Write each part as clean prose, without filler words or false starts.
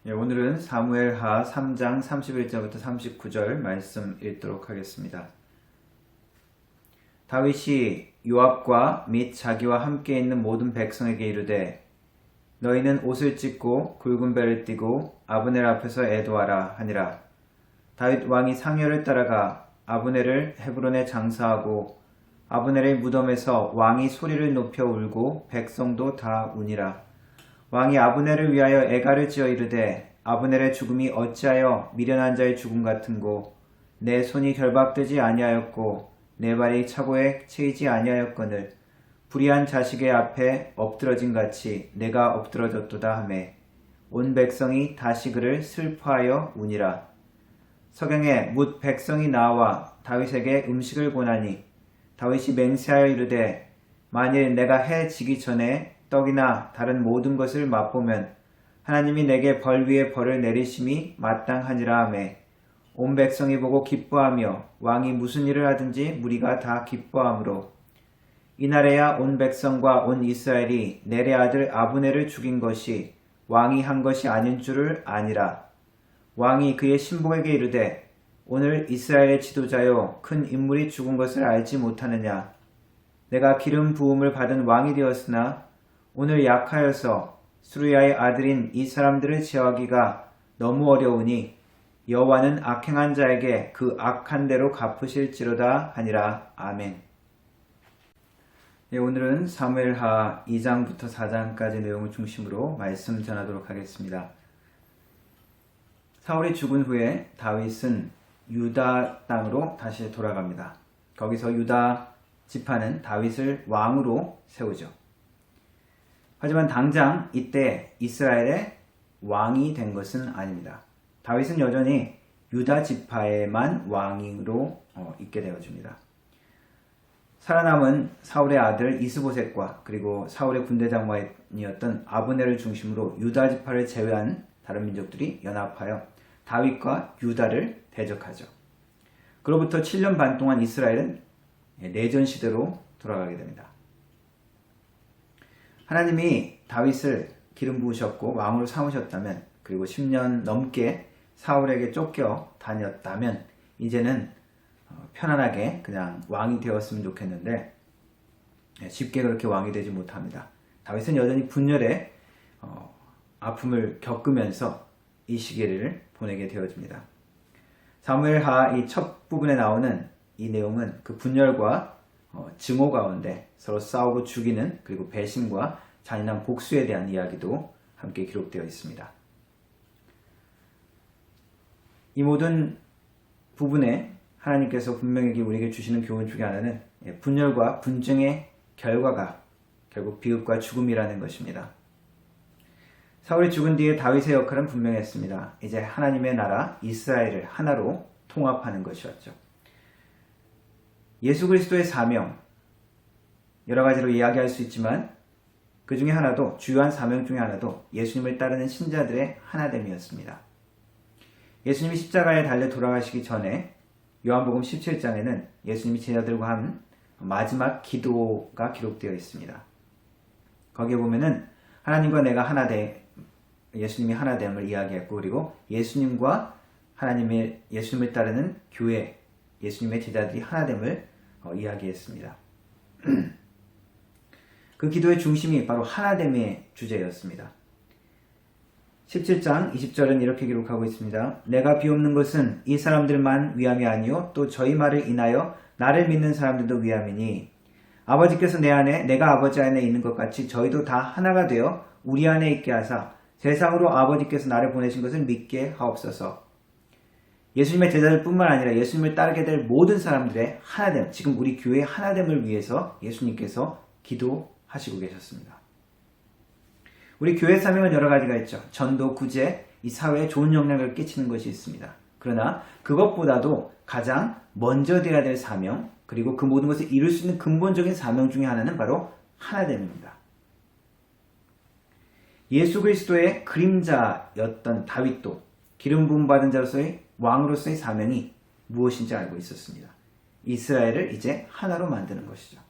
오늘은 사무엘하 3장 31절부터 39절 말씀 읽도록 하겠습니다. 다윗이 요압과 및 자기와 함께 있는 모든 백성에게 이르되 너희는 옷을 찢고 굵은 배를 띠고 아브넬 앞에서 애도하라 하니라. 다윗 왕이 상여를 따라가 아브넬을 헤브론에 장사하고 아브넬의 무덤에서 왕이 소리를 높여 울고 백성도 다 우니라. 왕이 아브넬을 위하여 애가를 지어 이르되 아브넬의 죽음이 어찌하여 미련한 자의 죽음 같은고 내 손이 결박되지 아니하였고 내 발이 차고에 채이지 아니하였거늘 불의한 자식의 앞에 엎드러진 같이 내가 엎드러졌도다 하매 온 백성이 다시 그를 슬퍼하여 우니라. 서경에 뭇 백성이 나와 다윗에게 음식을 권하니 다윗이 맹세하여 이르되 만일 내가 해 지기 전에 떡이나 다른 모든 것을 맛보면 하나님이 내게 벌 위에 벌을 내리심이 마땅하니라 하매 온 백성이 보고 기뻐하며 왕이 무슨 일을 하든지 무리가 다 기뻐하므로 이날에야 온 백성과 온 이스라엘이 넬의 아들 아브넬을 죽인 것이 왕이 한 것이 아닌 줄을 아니라. 왕이 그의 신복에게 이르되 오늘 이스라엘의 지도자여 큰 인물이 죽은 것을 알지 못하느냐. 내가 기름 부음을 받은 왕이 되었으나 오늘 약하여서 수르야의 아들인 이 사람들을 제어하기가 너무 어려우니 여호와는 악행한 자에게 그 악한 대로 갚으실지로다 하니라. 아멘. 오늘은 사무엘하 2장부터 4장까지 내용을 중심으로 말씀 전하도록 하겠습니다. 사울이 죽은 후에 다윗은 유다 땅으로 다시 돌아갑니다. 거기서 유다 지파는 다윗을 왕으로 세우죠. 하지만 당장 이때 이스라엘의 왕이 된 것은 아닙니다. 다윗은 여전히 유다 지파에만 왕으로 있게 되어줍니다. 살아남은 사울의 아들 이스보셋과 그리고 사울의 군대 장관이었던 아브넬을 중심으로 유다 지파를 제외한 다른 민족들이 연합하여 다윗과 유다를 대적하죠. 그로부터 7년 반 동안 이스라엘은 내전 시대로 돌아가게 됩니다. 하나님이 다윗을 기름 부으셨고 왕으로 삼으셨다면 그리고 10년 넘게 사울에게 쫓겨 다녔다면 이제는 편안하게 그냥 왕이 되었으면 좋겠는데 쉽게 그렇게 왕이 되지 못합니다. 다윗은 여전히 분열의 아픔을 겪으면서 이 시기를 보내게 되어집니다. 사무엘하 이 첫 부분에 나오는 이 내용은 그 분열과 증오 가운데 서로 싸우고 죽이는 그리고 배신과 잔인한 복수에 대한 이야기도 함께 기록되어 있습니다. 이 모든 부분에 하나님께서 분명히 우리에게 주시는 교훈 중에 하나는 분열과 분쟁의 결과가 결국 비극과 죽음이라는 것입니다. 사울이 죽은 뒤에 다윗의 역할은 분명했습니다. 이제 하나님의 나라 이스라엘을 하나로 통합하는 것이었죠. 예수 그리스도의 사명, 여러 가지로 이야기할 수 있지만 그 중에 하나도 주요한 사명 중에 하나도 예수님을 따르는 신자들의 하나됨이었습니다. 예수님이 십자가에 달려 돌아가시기 전에 요한복음 17장에는 예수님이 제자들과 한 마지막 기도가 기록되어 있습니다. 거기에 보면은 하나님과 내가 예수님이 하나됨을 이야기했고 그리고 예수님과 예수님을 따르는 교회, 예수님의 제자들이 하나됨을 이야기했습니다. 그 기도의 중심이 바로 하나됨의 주제였습니다. 17장 20절은 이렇게 기록하고 있습니다. 내가 비옵는 것은 이 사람들만 위함이 아니요 또 저희 말을 인하여 나를 믿는 사람들도 위함이니 아버지께서 내 안에 내가 아버지 안에 있는 것 같이 저희도 다 하나가 되어 우리 안에 있게 하사 세상으로 아버지께서 나를 보내신 것을 믿게 하옵소서. 예수님의 제자들 뿐만 아니라 예수님을 따르게 될 모든 사람들의 하나됨, 지금 우리 교회의 하나됨을 위해서 예수님께서 기도하시고 계셨습니다. 우리 교회 사명은 여러 가지가 있죠. 전도, 구제, 이 사회에 좋은 영향을 끼치는 것이 있습니다. 그러나 그것보다도 가장 먼저 되어야 될 사명, 그리고 그 모든 것을 이룰 수 있는 근본적인 사명 중에 하나는 바로 하나됨입니다. 예수 그리스도의 그림자였던 다윗도 기름 부음 받은 자로서의 왕으로서의 사명이 무엇인지 알고 있었습니다. 이스라엘을 이제 하나로 만드는 것이죠.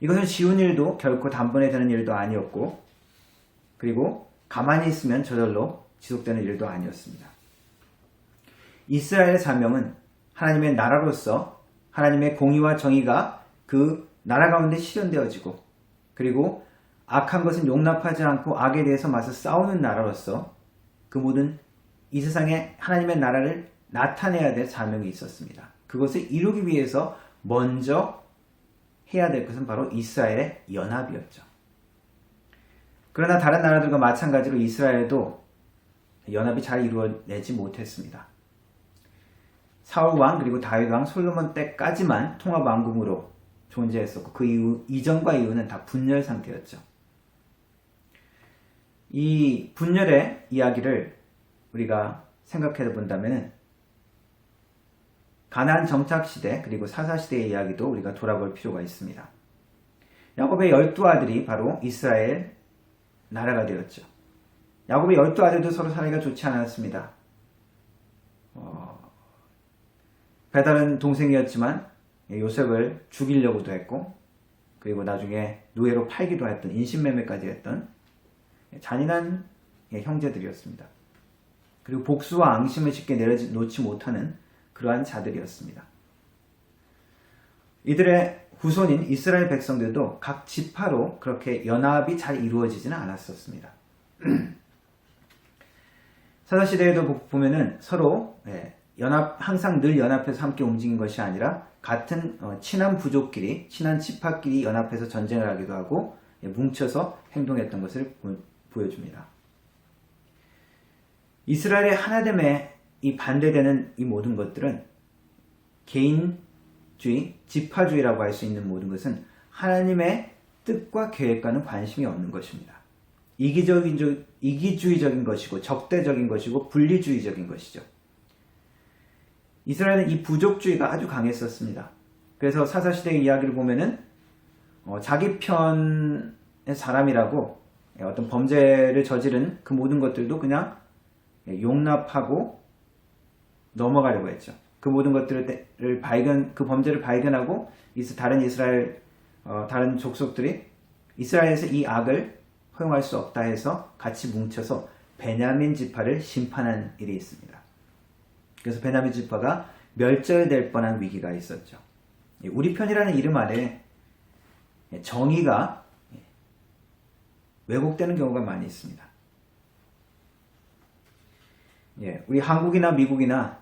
이것은 쉬운 일도 결코 단번에 되는 일도 아니었고 그리고 가만히 있으면 저절로 지속되는 일도 아니었습니다. 이스라엘의 사명은 하나님의 나라로서 하나님의 공의와 정의가 그 나라 가운데 실현되어지고, 그리고 악한 것은 용납하지 않고 악에 대해서 맞서 싸우는 나라로서 그 모든 이 세상에 하나님의 나라를 나타내야 될 사명이 있었습니다. 그것을 이루기 위해서 먼저 해야 될 것은 바로 이스라엘의 연합이었죠. 그러나 다른 나라들과 마찬가지로 이스라엘도 연합이 잘 이루어내지 못했습니다. 사울 왕 그리고 다윗 왕 솔로몬 때까지만 통합 왕국으로 존재했었고, 그 이후 이전과 이후는 다 분열 상태였죠. 이 분열의 이야기를 우리가 생각해 본다면 가나안 정착 시대 그리고 사사 시대의 이야기도 우리가 돌아볼 필요가 있습니다. 야곱의 12아들이 바로 이스라엘 나라가 되었죠. 야곱의 12아들도 서로 사이가 좋지 않았습니다. 배달은 동생이었지만 요셉을 죽이려고도 했고, 그리고 나중에 노예로 팔기도 했던, 인신매매까지 했던 잔인한 형제들이었습니다. 그리고 복수와 앙심을 쉽게 내려놓지 못하는 그러한 자들이었습니다. 이들의 후손인 이스라엘 백성들도 각 지파로 그렇게 연합이 잘 이루어지지는 않았었습니다. 사사시대에도 보면은 서로 항상 늘 연합해서 함께 움직인 것이 아니라 같은 친한 부족끼리, 친한 지파끼리 연합해서 전쟁을 하기도 하고 뭉쳐서 행동했던 것을 보여줍니다. 이스라엘의 하나됨에 이 반대되는 이 모든 것들은 개인주의, 지파주의라고 할 수 있는 모든 것은 하나님의 뜻과 계획과는 관심이 없는 것입니다. 이기주의적인 것이고 적대적인 것이고 분리주의적인 것이죠. 이스라엘은 이 부족주의가 아주 강했었습니다. 그래서 사사시대의 이야기를 보면은 자기 편의 사람이라고 어떤 범죄를 저지른 그 모든 것들도 그냥 용납하고 넘어가려고 했죠. 그 모든 것들을 그 범죄를 발견하고 다른 이스라엘 다른 족속들이 이스라엘에서 이 악을 허용할 수 없다 해서 같이 뭉쳐서 베냐민 지파를 심판한 일이 있습니다. 그래서 베냐민 지파가 멸절될 뻔한 위기가 있었죠. 우리 편이라는 이름 아래 정의가 왜곡되는 경우가 많이 있습니다. 우리 한국이나 미국이나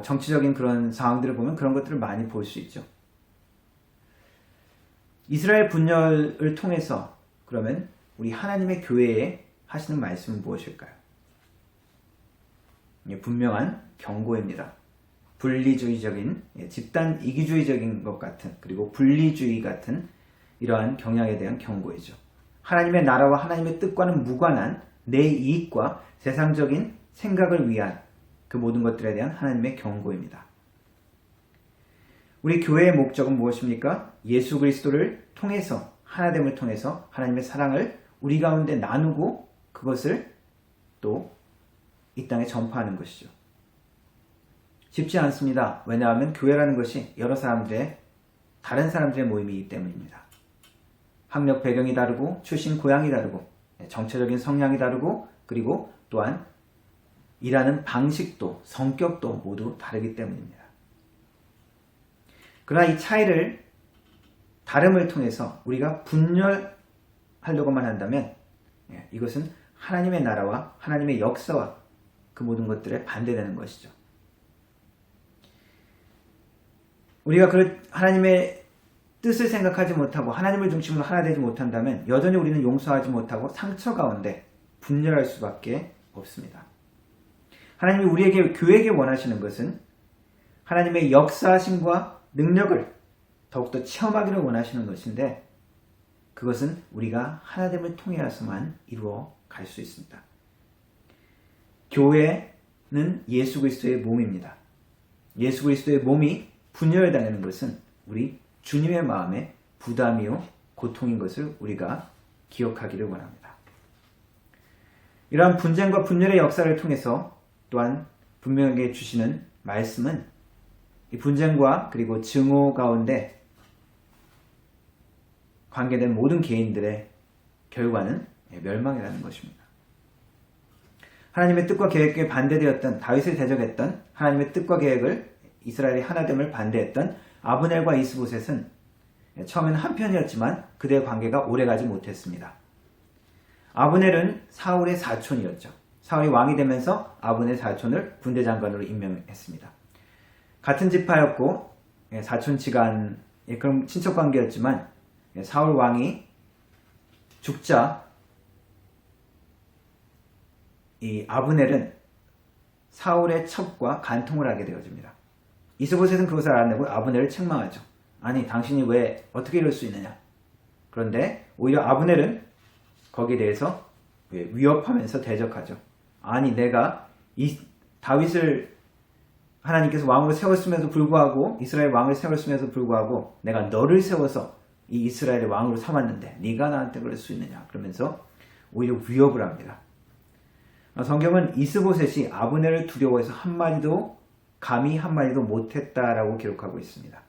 정치적인 그런 상황들을 보면 그런 것들을 많이 볼 수 있죠. 이스라엘 분열을 통해서 그러면 우리 하나님의 교회에 하시는 말씀은 무엇일까요? 분명한 경고입니다. 분리주의적인, 집단 이기주의적인 것 같은, 그리고 분리주의 같은 이러한 경향에 대한 경고이죠. 하나님의 나라와 하나님의 뜻과는 무관한 내 이익과 세상적인 생각을 위한 그 모든 것들에 대한 하나님의 경고입니다. 우리 교회의 목적은 무엇입니까? 예수 그리스도를 통해서, 하나됨을 통해서 하나님의 사랑을 우리 가운데 나누고 그것을 또 이 땅에 전파하는 것이죠. 쉽지 않습니다. 왜냐하면 교회라는 것이 여러 사람들의, 다른 사람들의 모임이기 때문입니다. 학력 배경이 다르고 출신 고향이 다르고 정체적인 성향이 다르고, 그리고 또한 일하는 방식도 성격도 모두 다르기 때문입니다. 그러나 이 차이를, 다름을 통해서 우리가 분열하려고만 한다면 이것은 하나님의 나라와 하나님의 역사와 그 모든 것들에 반대되는 것이죠. 우리가 하나님의 뜻을 생각하지 못하고 하나님을 중심으로 하나 되지 못한다면 여전히 우리는 용서하지 못하고 상처 가운데 분열할 수밖에 없습니다. 하나님이 우리에게, 교회에게 원하시는 것은 하나님의 역사하심과 능력을 더욱더 체험하기를 원하시는 것인데, 그것은 우리가 하나됨을 통해서만 이루어 갈 수 있습니다. 교회는 예수 그리스도의 몸입니다. 예수 그리스도의 몸이 분열당하는 것은 우리 주님의 마음에 부담이요 고통인 것을 우리가 기억하기를 원합니다. 이러한 분쟁과 분열의 역사를 통해서 또한 분명하게 주시는 말씀은 이 분쟁과 그리고 증오 가운데 관계된 모든 개인들의 결과는 멸망이라는 것입니다. 하나님의 뜻과 계획에 반대되었던 다윗을 대적했던 하나님의 뜻과 계획을 이스라엘의 하나됨을 반대했던 아브넬과 이스보셋은 처음에는 한편이었지만 그들의 관계가 오래가지 못했습니다. 아브넬은 사울의 사촌이었죠. 사울이 왕이 되면서 아브넬 사촌을 군대장관으로 임명했습니다. 같은 지파였고 사촌지간 그런 친척관계였지만 사울 왕이 죽자 이 아브넬은 사울의 첩과 간통을 하게 되어집니다. 이스보셋은 그것을 알아내고 아브넬을 책망하죠. 아니 당신이 왜 어떻게 이럴 수 있느냐. 그런데 오히려 아브넬은 거기에 대해서 위협하면서 대적하죠. 아니 내가 이 다윗을 하나님께서 왕으로 세웠음에도 불구하고 이스라엘 왕을 세웠음에도 불구하고 내가 너를 세워서 이 이스라엘의 왕으로 삼았는데 네가 나한테 그럴 수 있느냐. 그러면서 오히려 위협을 합니다. 성경은 이스보셋이 아브넬을 두려워해서 감히 한마디도 못했다라고 기록하고 있습니다.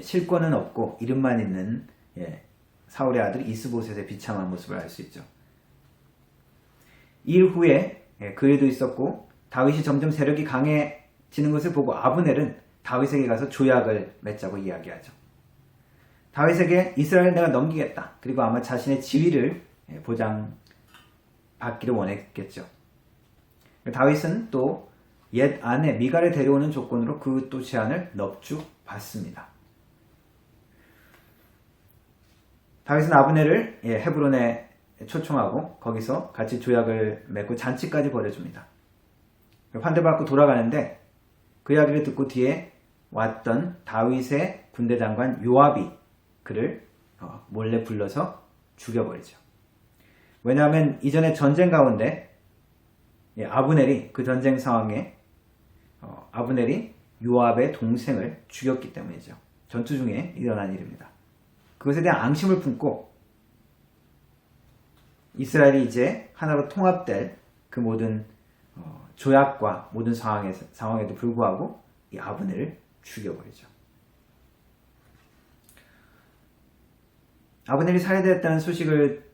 실권은 없고 이름만 있는 사울의 아들 이스보셋의 비참한 모습을 알 수 있죠. 일 후에 그 일도 있었고 다윗이 점점 세력이 강해지는 것을 보고 아브넬은 다윗에게 가서 조약을 맺자고 이야기하죠. 다윗에게 이스라엘 내가 넘기겠다. 그리고 아마 자신의 지위를 보장받기를 원했겠죠. 다윗은 또 옛 아내 미갈을 데려오는 조건으로 그 또 제안을 넙죽받습니다. 다윗은 아브넬을 헤브론에 초청하고 거기서 같이 조약을 맺고 잔치까지 벌여줍니다. 환대받고 돌아가는데 그 이야기를 듣고 뒤에 왔던 다윗의 군대 장관 요압이 그를 몰래 불러서 죽여버리죠. 왜냐하면 이전에 전쟁 가운데 아브넬이 그 전쟁 상황에 아브넬이 요압의 동생을 죽였기 때문이죠. 전투 중에 일어난 일입니다. 그것에 대한 앙심을 품고 이스라엘이 이제 하나로 통합될 그 모든 조약과 모든 상황에도 불구하고 이 아브넬을 죽여버리죠. 아브넬이 살해되었다는 소식을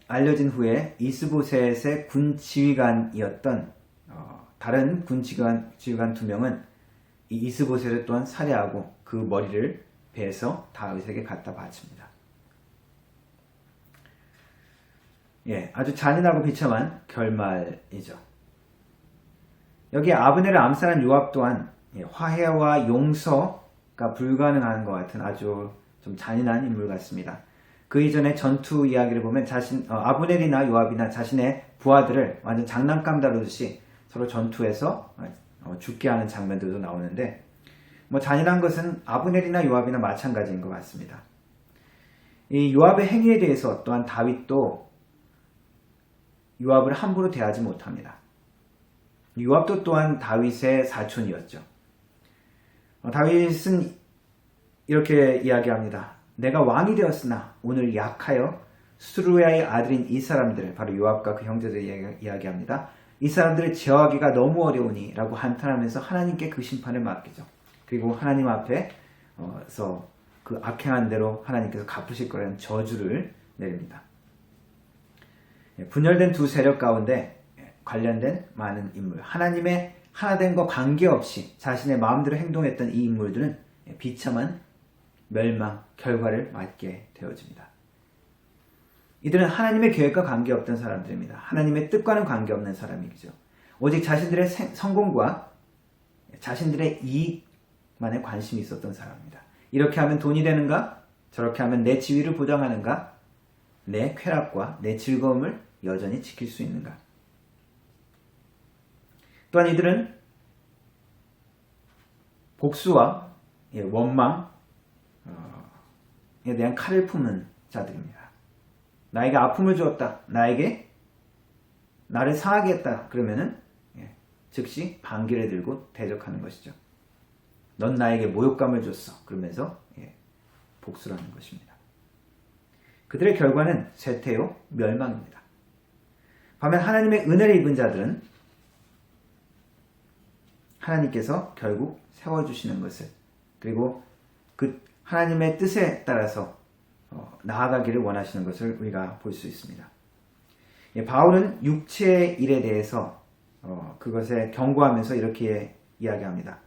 알려진 후에 이스보셋의 군 지휘관이었던 다른 군 지휘관 2명은 이 이스보셋을 또한 살해하고 그 머리를 베서 다윗에게 갖다 바칩니다. 아주 잔인하고 비참한 결말이죠. 여기 아브넬을 암살한 요압 또한 화해와 용서가 불가능한 것 같은 아주 좀 잔인한 인물 같습니다. 그 이전에 전투 이야기를 보면 아브넬이나 요압이나 자신의 부하들을 완전 장난감 다루듯이 서로 전투에서 죽게 하는 장면들도 나오는데 잔인한 것은 아브넬이나 요압이나 마찬가지인 것 같습니다. 이 요압의 행위에 대해서 또한 다윗도 요압을 함부로 대하지 못합니다. 요압도 또한 다윗의 사촌이었죠. 다윗은 이렇게 이야기합니다. 내가 왕이 되었으나 오늘 약하여 수루야의 아들인 이 사람들을 바로 요압과 그 형제들을 이야기합니다. 이 사람들을 제어하기가 너무 어려우니 라고 한탄하면서 하나님께 그 심판을 맡기죠. 그리고 하나님 앞에서 그 악행한 대로 하나님께서 갚으실 거라는 저주를 내립니다. 분열된 두 세력 가운데 관련된 많은 인물, 하나님의 하나됨과 관계없이 자신의 마음대로 행동했던 이 인물들은 비참한 멸망, 결과를 맞게 되어집니다. 이들은 하나님의 계획과 관계없던 사람들입니다. 하나님의 뜻과는 관계없는 사람이죠. 오직 자신들의 성공과 자신들의 이익만에 관심이 있었던 사람입니다. 이렇게 하면 돈이 되는가? 저렇게 하면 내 지위를 보장하는가? 내 쾌락과 내 즐거움을 여전히 지킬 수 있는가? 또한 이들은 복수와 원망에 대한 칼을 품은 자들입니다. 나에게 아픔을 주었다. 나를 상하게 했다. 그러면은 즉시 반기를 들고 대적하는 것이죠. 넌 나에게 모욕감을 줬어. 그러면서 복수를 하는 것입니다. 그들의 결과는 쇠퇴요 멸망입니다. 반면 하나님의 은혜를 입은 자들은 하나님께서 결국 세워주시는 것을 그리고 그 하나님의 뜻에 따라서 나아가기를 원하시는 것을 우리가 볼 수 있습니다. 바울은 육체의 일에 대해서 그것에 경고하면서 이렇게 이야기합니다.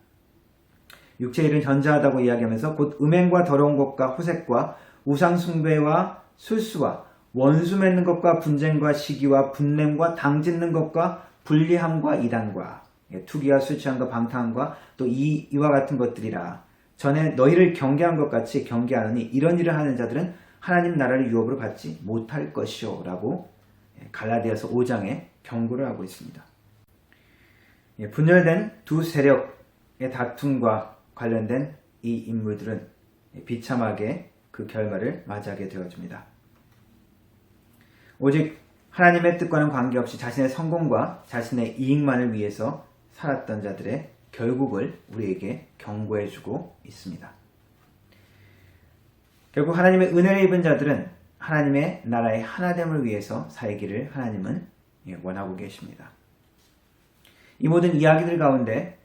육체의 일은 현저하다고 이야기하면서 곧 음행과 더러운 것과 호색과 우상숭배와 술수와 원수 맺는 것과 분쟁과 시기와 분냄과 당짓는 것과 불리함과 이단과 투기와 술 취함과 방탕함과 또 이와 같은 것들이라. 전에 너희를 경계한 것 같이 경계하노니 이런 일을 하는 자들은 하나님 나라를 유업으로 받지 못할 것이요 라고 갈라디아서 5장에 경고를 하고 있습니다. 분열된 두 세력의 다툼과 관련된 이 인물들은 비참하게 그 결말을 맞이하게 되어집니다. 오직 하나님의 뜻과는 관계없이 자신의 성공과 자신의 이익만을 위해서 살았던 자들의 결국을 우리에게 경고해주고 있습니다. 결국 하나님의 은혜를 입은 자들은 하나님의 나라의 하나됨을 위해서 살기를 하나님은 원하고 계십니다. 이 모든 이야기들 가운데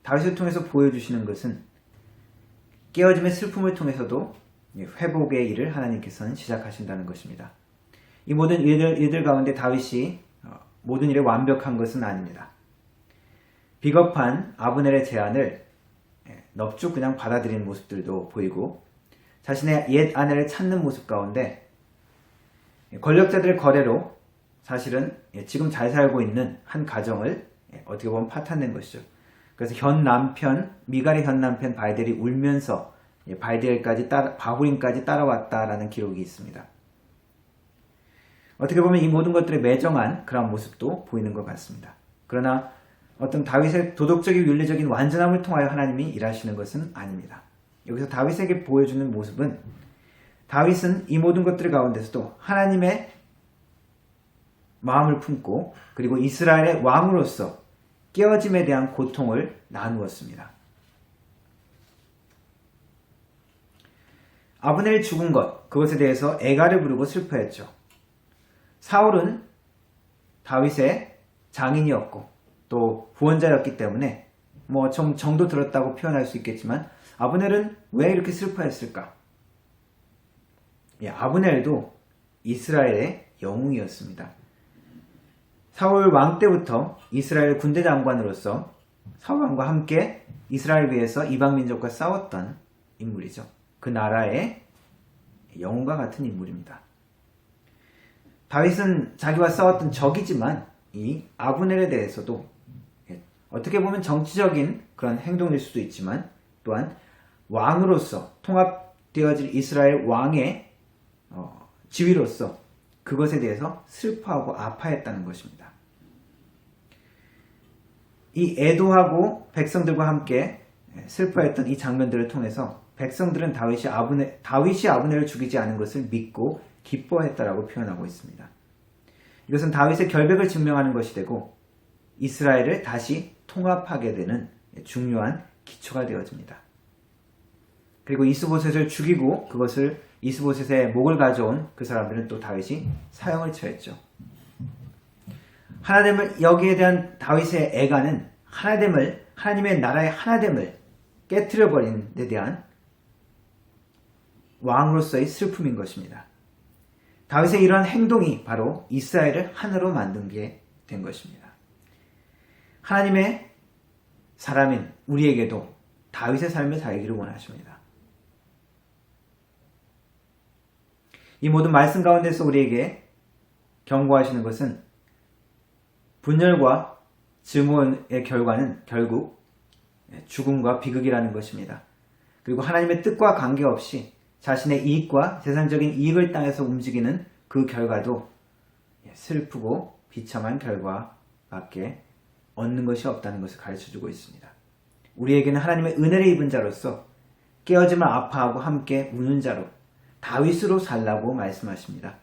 다윗을 통해서 보여주시는 것은 깨어짐의 슬픔을 통해서도 회복의 일을 하나님께서는 시작하신다는 것입니다. 이 모든 일들 가운데 다윗이 모든 일에 완벽한 것은 아닙니다. 비겁한 아브넬의 제안을 넙죽 그냥 받아들이는 모습들도 보이고 자신의 옛 아내를 찾는 모습 가운데 권력자들의 거래로 사실은 지금 잘 살고 있는 한 가정을 어떻게 보면 파탄낸 것이죠. 그래서 미갈의 현 남편 바이델이 울면서 바후림까지 따라왔다라는 기록이 있습니다. 어떻게 보면 이 모든 것들에 매정한 그런 모습도 보이는 것 같습니다. 그러나 어떤 다윗의 도덕적인 윤리적인 완전함을 통하여 하나님이 일하시는 것은 아닙니다. 여기서 다윗에게 보여주는 모습은 다윗은 이 모든 것들 가운데서도 하나님의 마음을 품고 그리고 이스라엘의 왕으로서 깨어짐에 대한 고통을 나누었습니다. 아브넬이 죽은 그것에 대해서 애가를 부르고 슬퍼했죠. 사울은 다윗의 장인이었고 또 후원자였기 때문에 좀 정도 들었다고 표현할 수 있겠지만 아브넬은 왜 이렇게 슬퍼했을까? 아브넬도 이스라엘의 영웅이었습니다. 사울 왕 때부터 이스라엘 군대 장관으로서 사울 왕과 함께 이스라엘 위해서 이방 민족과 싸웠던 인물이죠. 그 나라의 영웅과 같은 인물입니다. 다윗은 자기와 싸웠던 적이지만 이 아브넬에 대해서도 어떻게 보면 정치적인 그런 행동일 수도 있지만 또한 왕으로서 통합되어질 이스라엘 왕의 지위로서 그것에 대해서 슬퍼하고 아파했다는 것입니다. 이 애도하고 백성들과 함께 슬퍼했던 이 장면들을 통해서 백성들은 다윗이 아브넬을 죽이지 않은 것을 믿고 기뻐했다라고 표현하고 있습니다. 이것은 다윗의 결백을 증명하는 것이 되고 이스라엘을 다시 통합하게 되는 중요한 기초가 되어집니다. 그리고 이스보셋을 죽이고 그것을 이스보셋의 목을 가져온 그 사람들은 또 다윗이 사형을 처했죠. 여기에 대한 다윗의 애가는 하나님의 나라의 하나됨을 깨트려버린 데 대한 왕으로서의 슬픔인 것입니다. 다윗의 이러한 행동이 바로 이스라엘을 하나로 만든 게 된 것입니다. 하나님의 사람인 우리에게도 다윗의 삶을 살기를 원하십니다. 이 모든 말씀 가운데서 우리에게 경고하시는 것은 분열과 증오의 결과는 결국 죽음과 비극이라는 것입니다. 그리고 하나님의 뜻과 관계없이 자신의 이익과 세상적인 이익을 땅에서 움직이는 그 결과도 슬프고 비참한 결과밖에 얻는 것이 없다는 것을 가르쳐주고 있습니다. 우리에게는 하나님의 은혜를 입은 자로서 깨어짐을 아파하고 함께 우는 자로 다윗으로 살라고 말씀하십니다.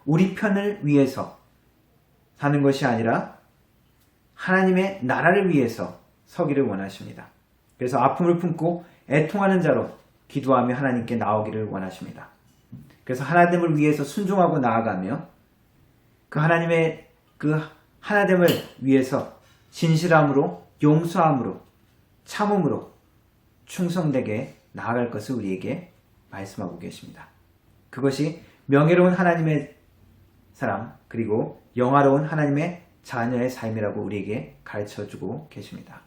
우리 편을 위해서 사는 것이 아니라 하나님의 나라를 위해서 서기를 원하십니다. 그래서 아픔을 품고 애통하는 자로 기도하며 하나님께 나오기를 원하십니다. 그래서 하나됨을 위해서 순종하고 나아가며 그 하나님의 그 하나됨을 위해서 진실함으로 용서함으로 참음으로 충성되게 나아갈 것을 우리에게 말씀하고 계십니다. 그것이 명예로운 하나님의 사람 그리고 영화로운 하나님의 자녀의 삶이라고 우리에게 가르쳐주고 계십니다.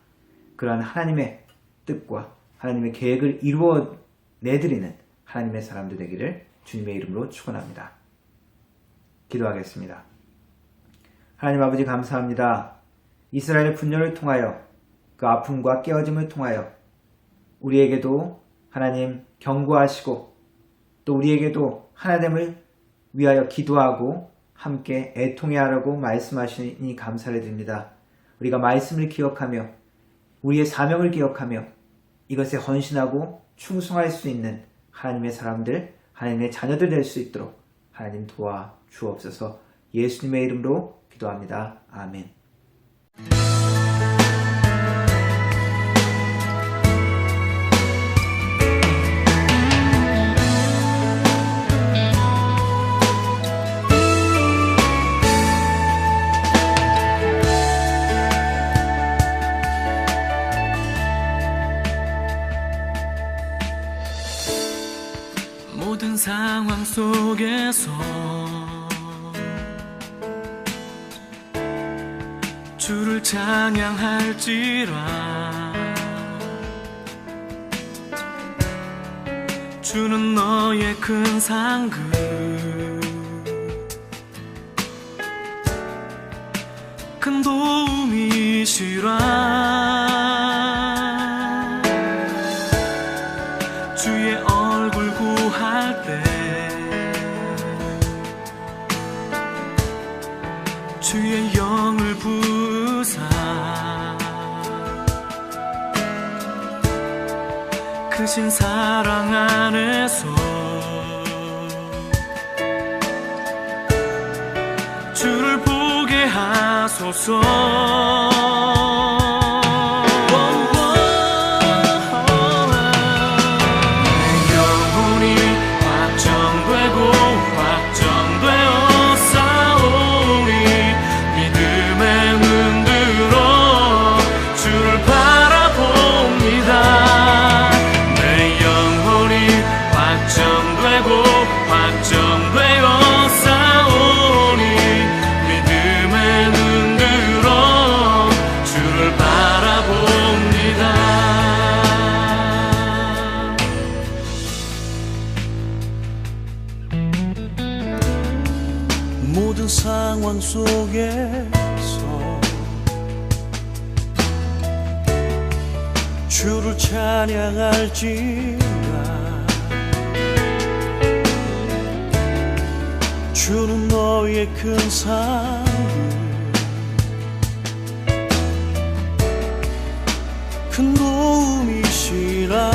그러한 하나님의 뜻과 하나님의 계획을 이루어 내드리는 하나님의 사람들 되기를 주님의 이름으로 축원합니다. 기도하겠습니다. 하나님 아버지 감사합니다. 이스라엘의 분열을 통하여 그 아픔과 깨어짐을 통하여 우리에게도 하나님 경고하시고 또 우리에게도 하나님을 위하여 기도하고 함께 애통해 하라고 말씀하시니 감사를 드립니다. 우리가 말씀을 기억하며 우리의 사명을 기억하며 이것에 헌신하고 충성할 수 있는 하나님의 사람들, 하나님의 자녀들 될 수 있도록 하나님 도와 주옵소서. 예수님의 이름으로 기도합니다. 아멘. 모든 상황 속에서 주를 찬양할지라. 주는 너의 큰 상급, 큰 도움이시라. 주의 얼굴 구할 때 주의 영을 부으사 크신 사랑 안에서 주를 보게 하소서. 모든 상황 속에서 주를 찬양할지라. 주는 너의 큰 상급, 큰 도움이시라.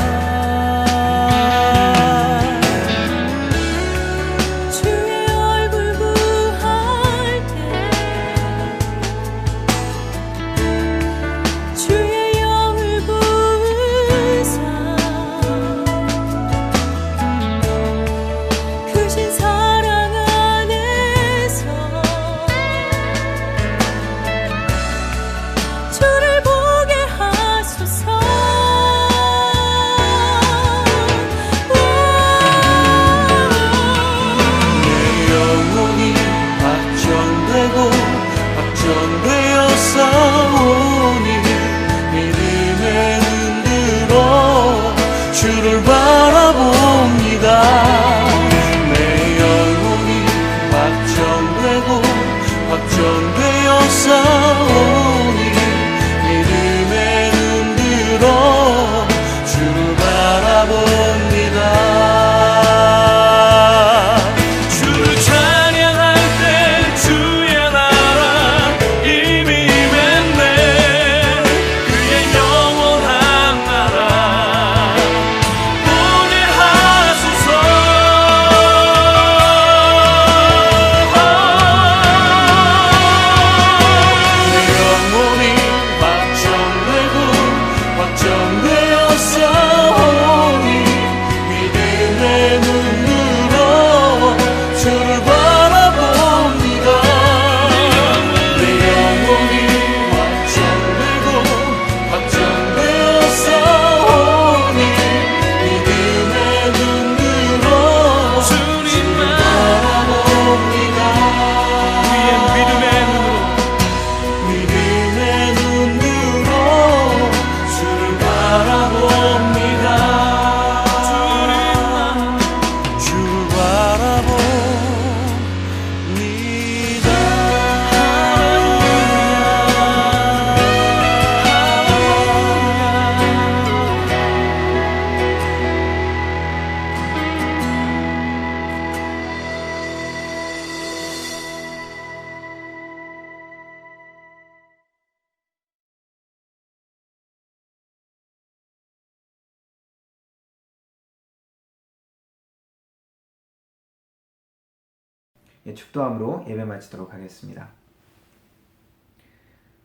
축도함으로 예배 마치도록 하겠습니다.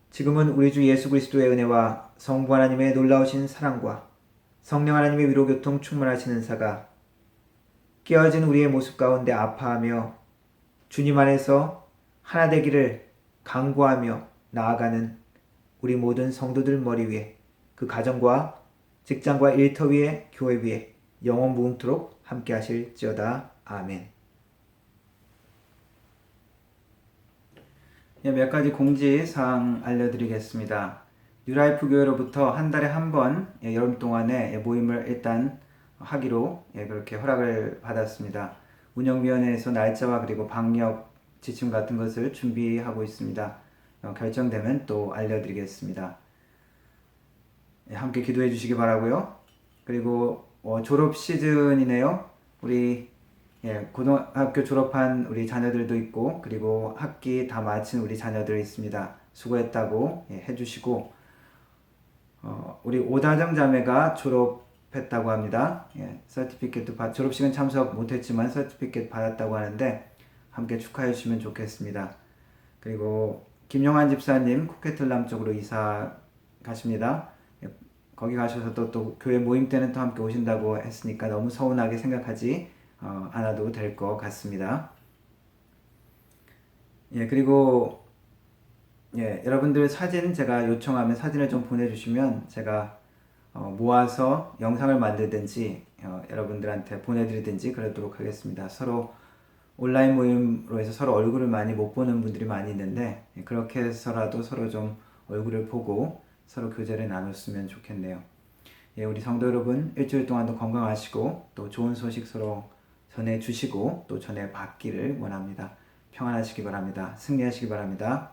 지금은 우리 주 예수 그리스도의 은혜와 성부 하나님의 놀라우신 사랑과 성령 하나님의 위로교통 충만하신 은사가 깨어진 우리의 모습 가운데 아파하며 주님 안에서 하나 되기를 간구하며 나아가는 우리 모든 성도들 머리 위에, 그 가정과 직장과 일터 위에, 교회 위에 영원 무궁토록 함께 하실지어다. 아멘. 몇 가지 공지사항 알려드리겠습니다. 뉴라이프 교회로부터 한 달에 한 번 여름 동안에 모임을 일단 하기로 그렇게 허락을 받았습니다. 운영위원회에서 날짜와 그리고 방역 지침 같은 것을 준비하고 있습니다. 결정되면 또 알려드리겠습니다. 함께 기도해 주시기 바라고요. 그리고 졸업 시즌이네요. 우리 고등학교 졸업한 우리 자녀들도 있고, 그리고 학기 다 마친 우리 자녀들 있습니다. 수고했다고 해주시고, 우리 오다정 자매가 졸업했다고 합니다. 서티피켓도 졸업식은 참석 못했지만 서티피켓 받았다고 하는데 함께 축하해 주시면 좋겠습니다. 그리고 김영환 집사님 쿠케틀람 쪽으로 이사 가십니다. 거기 가셔서 또 교회 모임 때는 또 함께 오신다고 했으니까 너무 서운하게 생각하지 않아도 될 것 같습니다. 그리고 여러분들 사진 제가 요청하면 사진을 좀 보내주시면 제가 모아서 영상을 만들든지 여러분들한테 보내드리든지 그러도록 하겠습니다. 서로 온라인 모임으로 해서 서로 얼굴을 많이 못 보는 분들이 많이 있는데 그렇게 해서라도 서로 좀 얼굴을 보고 서로 교제를 나눴으면 좋겠네요. 우리 성도 여러분 일주일 동안도 건강하시고 또 좋은 소식 서로 전해주시고 또 전해받기를 원합니다. 평안하시기 바랍니다. 승리하시기 바랍니다.